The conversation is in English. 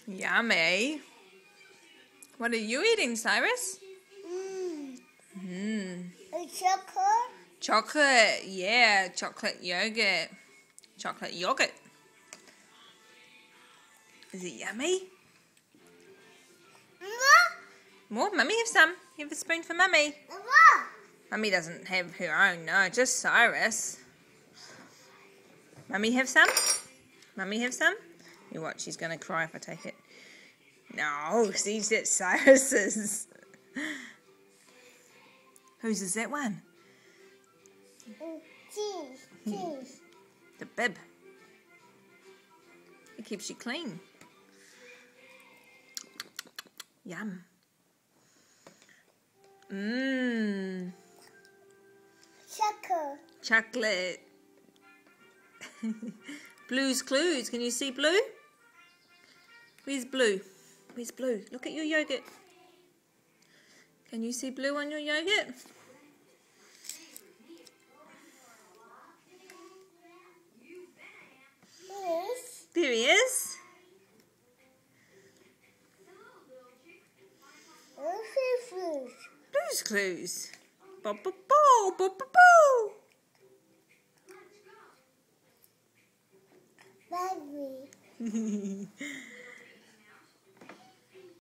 Yummy. What are you eating, Cyrus? Chocolate. Chocolate. Yeah, chocolate yogurt. Chocolate yogurt. Is it yummy? More? Mummy, have some. Have a spoon for Mummy. Mummy doesn't have her own, no, just Cyrus. Mummy have some? Mummy have some? You watch, she's going to cry if I take it. No, see, that's Cyrus's. Whose is that one? Cheese. The bib. It keeps you clean. Yum. Mmm. Chocolate. Blue's Clues. Can you see Blue? Where's Blue? Where's Blue? Look at your yogurt. Can you see Blue on your yogurt? Yes. There he is. Blue's Clues. Bo, bo, bo, bo, bo, bo.